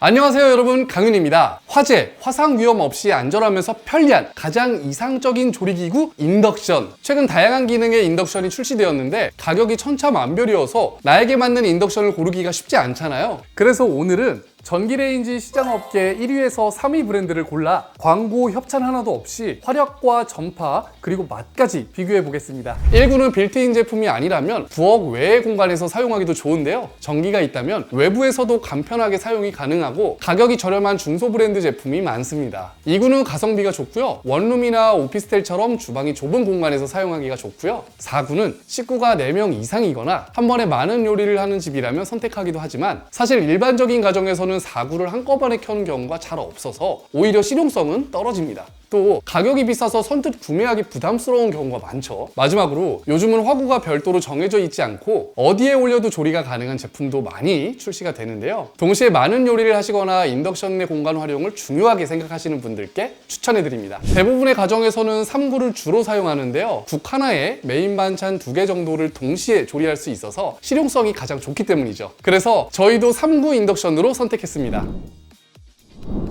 안녕하세요 여러분, 강윤입니다. 화재, 화상 위험 없이 안전하면서 편리한 가장 이상적인 조리기구 인덕션. 최근 다양한 기능의 인덕션이 출시되었는데 가격이 천차만별이어서 나에게 맞는 인덕션을 고르기가 쉽지 않잖아요. 그래서 오늘은 전기레인지 시장업계 1위에서 3위 브랜드를 골라 광고 협찬 하나도 없이 화력과 전파 그리고 맛까지 비교해 보겠습니다. 1구는 빌트인 제품이 아니라면 부엌 외의 공간에서 사용하기도 좋은데요, 전기가 있다면 외부에서도 간편하게 사용이 가능하고 가격이 저렴한 중소 브랜드 제품이 많습니다. 2구는 가성비가 좋고요, 원룸이나 오피스텔처럼 주방이 좁은 공간에서 사용하기가 좋고요. 4구는 식구가 4명 이상이거나 한 번에 많은 요리를 하는 집이라면 선택하기도 하지만 사실 일반적인 가정에서는 4구를 한꺼번에 켜는 경우가 잘 없어서 오히려 실용성은 떨어집니다. 또 가격이 비싸서 선뜻 구매하기 부담스러운 경우가 많죠. 마지막으로 요즘은 화구가 별도로 정해져 있지 않고 어디에 올려도 조리가 가능한 제품도 많이 출시가 되는데요, 동시에 많은 요리를 하시거나 인덕션 내 공간 활용을 중요하게 생각하시는 분들께 추천해드립니다. 대부분의 가정에서는 3구를 주로 사용하는데요, 국 하나에 메인 반찬 2개 정도를 동시에 조리할 수 있어서 실용성이 가장 좋기 때문이죠. 그래서 저희도 3구 인덕션으로 선택했습니다.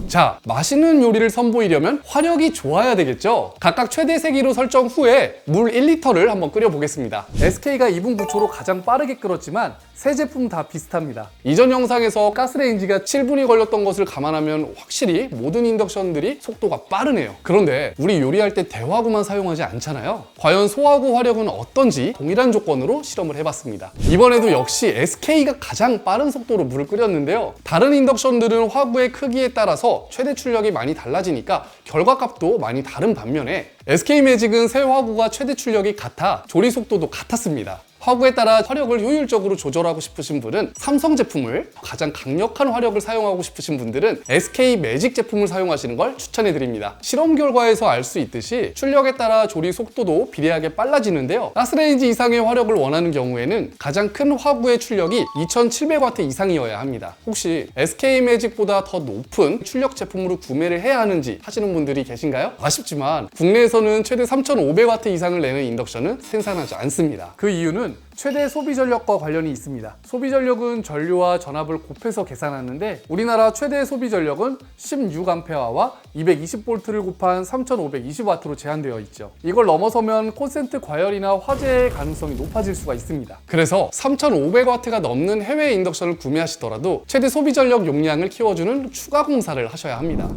자, 맛있는 요리를 선보이려면 화력이 좋아야 되겠죠? 각각 최대 세기로 설정 후에 물 1리터를 한번 끓여 보겠습니다. SK가 2분 9초로 가장 빠르게 끓었지만 세 제품 다 비슷합니다. 이전 영상에서 가스레인지가 7분이 걸렸던 것을 감안하면 확실히 모든 인덕션들이 속도가 빠르네요. 그런데 우리 요리할 때 대화구만 사용하지 않잖아요. 과연 소화구 화력은 어떤지 동일한 조건으로 실험을 해봤습니다. 이번에도 역시 SK가 가장 빠른 속도로 물을 끓였는데요, 다른 인덕션들은 화구의 크기에 따라서 최대 출력이 많이 달라지니까 결과값도 많이 다른 반면에 SK매직은 새 화구가 최대 출력이 같아 조리 속도도 같았습니다. 화구에 따라 화력을 효율적으로 조절하고 싶으신 분은 삼성 제품을, 가장 강력한 화력을 사용하고 싶으신 분들은 SK매직 제품을 사용하시는 걸 추천해드립니다. 실험 결과에서 알 수 있듯이 출력에 따라 조리 속도도 비례하게 빨라지는데요, 가스레인지 이상의 화력을 원하는 경우에는 가장 큰 화구의 출력이 2700W 이상이어야 합니다. 혹시 SK매직보다 더 높은 출력 제품으로 구매를 해야 하는지 하시는 분들이 계신가요? 아쉽지만 국내에서는 최대 3500W 이상을 내는 인덕션은 생산하지 않습니다. 그 이유는 최대 소비 전력과 관련이 있습니다. 소비 전력은 전류와 전압을 곱해서 계산하는데 우리나라 최대 소비 전력은 16A와 220V를 곱한 3520W로 제한되어 있죠. 이걸 넘어서면 콘센트 과열이나 화재의 가능성이 높아질 수가 있습니다. 그래서 3500W가 넘는 해외 인덕션을 구매하시더라도 최대 소비 전력 용량을 키워주는 추가 공사를 하셔야 합니다.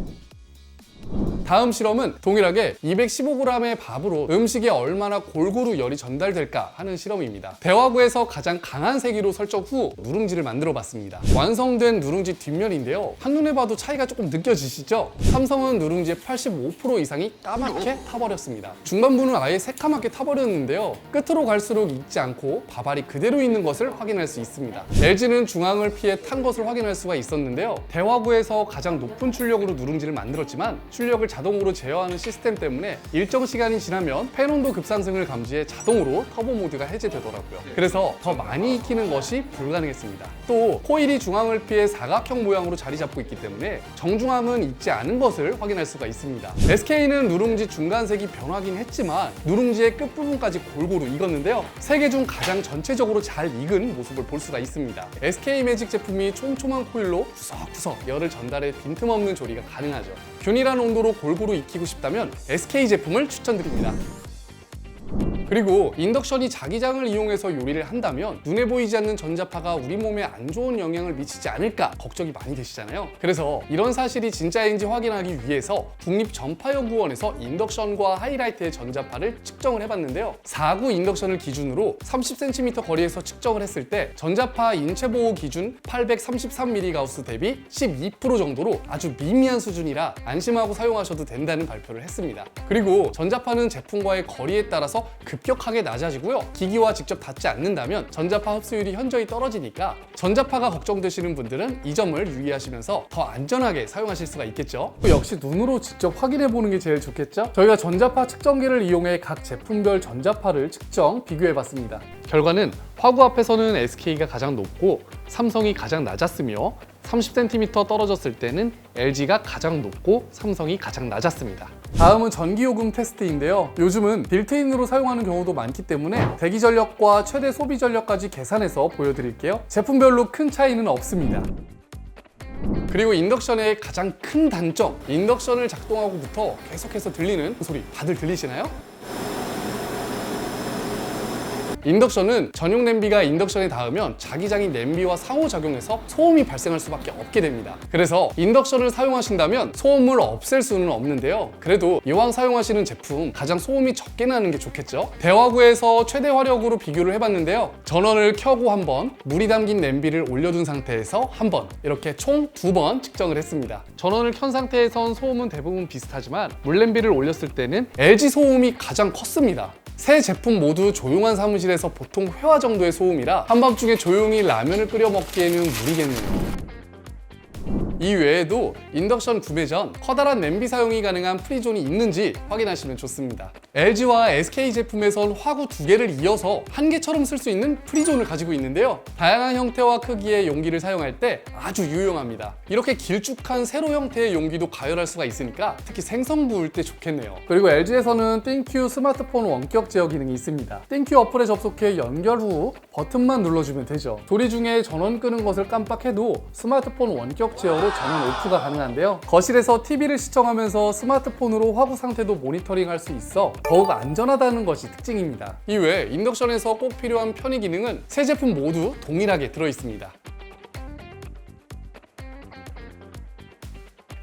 다음 실험은 동일하게 215g의 밥으로 음식에 얼마나 골고루 열이 전달될까 하는 실험입니다. 대화구에서 가장 강한 세기로 설정 후 누룽지를 만들어 봤습니다. 완성된 누룽지 뒷면인데요, 한눈에 봐도 차이가 조금 느껴지시죠? 삼성은 누룽지의 85% 이상이 까맣게 타버렸습니다. 중간부는 아예 새카맣게 타버렸는데요, 끝으로 갈수록 익지 않고 밥알이 그대로 있는 것을 확인할 수 있습니다. LG는 중앙을 피해 탄 것을 확인할 수가 있었는데요, 대화구에서 가장 높은 출력으로 누룽지를 만들었지만 출력을 자동으로 제어하는 시스템 때문에 일정 시간이 지나면 팬 온도 급상승을 감지해 자동으로 터보 모드가 해제되더라고요. 그래서 더 많이 익히는 것이 불가능했습니다. 또 코일이 중앙을 피해 사각형 모양으로 자리 잡고 있기 때문에 정중함은 익지 않은 것을 확인할 수가 있습니다. SK는 누룽지 중간색이 변하긴 했지만 누룽지의 끝부분까지 골고루 익었는데요, 세 개 중 가장 전체적으로 잘 익은 모습을 볼 수가 있습니다. SK매직 제품이 촘촘한 코일로 구석구석 열을 전달해 빈틈없는 조리가 가능하죠. 균일한 온도로 골고루 익히고 싶다면 SK 제품을 추천드립니다. 그리고 인덕션이 자기장을 이용해서 요리를 한다면 눈에 보이지 않는 전자파가 우리 몸에 안 좋은 영향을 미치지 않을까 걱정이 많이 되시잖아요. 그래서 이런 사실이 진짜인지 확인하기 위해서 국립전파연구원에서 인덕션과 하이라이트의 전자파를 측정을 해봤는데요, 4구 인덕션을 기준으로 30cm 거리에서 측정을 했을 때 전자파 인체보호 기준 833mGauss 대비 12% 정도로 아주 미미한 수준이라 안심하고 사용하셔도 된다는 발표를 했습니다. 그리고 전자파는 제품과의 거리에 따라서 급격하게 낮아지고요, 기기와 직접 닿지 않는다면 전자파 흡수율이 현저히 떨어지니까 전자파가 걱정되시는 분들은 이 점을 유의하시면서 더 안전하게 사용하실 수가 있겠죠. 역시 눈으로 직접 확인해 보는 게 제일 좋겠죠? 저희가 전자파 측정기를 이용해 각 제품별 전자파를 측정, 비교해 봤습니다. 결과는 화구 앞에서는 SK가 가장 높고 삼성이 가장 낮았으며 30cm 떨어졌을 때는 LG가 가장 높고 삼성이 가장 낮았습니다. 다음은 전기요금 테스트인데요, 요즘은 빌트인으로 사용하는 경우도 많기 때문에 대기 전력과 최대 소비 전력까지 계산해서 보여드릴게요. 제품별로 큰 차이는 없습니다. 그리고 인덕션의 가장 큰 단점, 인덕션을 작동하고부터 계속해서 들리는 소리 다들 들리시나요? 인덕션은 전용 냄비가 인덕션에 닿으면 자기장이 냄비와 상호작용해서 소음이 발생할 수밖에 없게 됩니다. 그래서 인덕션을 사용하신다면 소음을 없앨 수는 없는데요. 그래도 이왕 사용하시는 제품 가장 소음이 적게 나는 게 좋겠죠? 대화구에서 최대 화력으로 비교를 해봤는데요. 전원을 켜고 한번, 물이 담긴 냄비를 올려둔 상태에서 한번, 이렇게 총 2번 측정을 했습니다. 전원을 켠 상태에선 소음은 대부분 비슷하지만 물냄비를 올렸을 때는 LG 소음이 가장 컸습니다. 세 제품 모두 조용한 사무실에서 보통 회화 정도의 소음이라 한밤중에 조용히 라면을 끓여 먹기에는 무리겠네요. 이 외에도 인덕션 구매 전 커다란 냄비 사용이 가능한 프리존이 있는지 확인하시면 좋습니다. LG와 SK 제품에선 화구 2개를 이어서 한 개처럼 쓸 수 있는 프리존을 가지고 있는데요. 다양한 형태와 크기의 용기를 사용할 때 아주 유용합니다. 이렇게 길쭉한 세로 형태의 용기도 가열할 수가 있으니까 특히 생선 구울 때 좋겠네요. 그리고 LG에서는 띵큐 스마트폰 원격 제어 기능이 있습니다. 띵큐 어플에 접속해 연결 후 버튼만 눌러주면 되죠. 조리 중에 전원 끄는 것을 깜빡해도 스마트폰 원격 제어로 전원 오프가 가능한데요. 거실에서 TV를 시청하면서 스마트폰으로 화구 상태도 모니터링할 수 있어 더욱 안전하다는 것이 특징입니다. 이외에 인덕션에서 꼭 필요한 편의 기능은 세 제품 모두 동일하게 들어있습니다.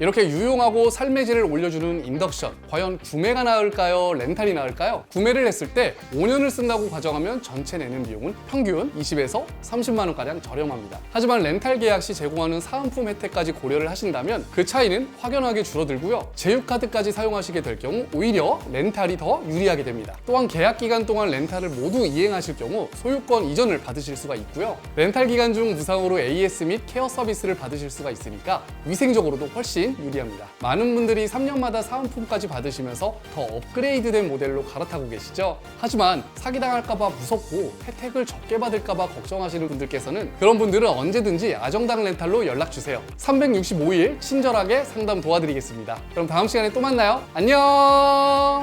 이렇게 유용하고 삶의 질을 올려주는 인덕션, 과연 구매가 나을까요? 렌탈이 나을까요? 구매를 했을 때 5년을 쓴다고 가정하면 전체 내는 비용은 평균 20에서 30만 원가량 저렴합니다. 하지만 렌탈 계약 시 제공하는 사은품 혜택까지 고려를 하신다면 그 차이는 확연하게 줄어들고요. 제휴카드까지 사용하시게 될 경우 오히려 렌탈이 더 유리하게 됩니다. 또한 계약 기간 동안 렌탈을 모두 이행하실 경우 소유권 이전을 받으실 수가 있고요. 렌탈 기간 중 무상으로 AS 및 케어 서비스를 받으실 수가 있으니까 위생적으로도 훨씬 유리합니다. 많은 분들이 3년마다 사은품까지 받으시면서 더 업그레이드된 모델로 갈아타고 계시죠? 하지만 사기당할까봐 무섭고 혜택을 적게 받을까봐 걱정하시는 분들께서는 그런 분들은 언제든지 아정당 렌탈로 연락주세요. 365일 친절하게 상담 도와드리겠습니다. 그럼 다음 시간에 또 만나요. 안녕!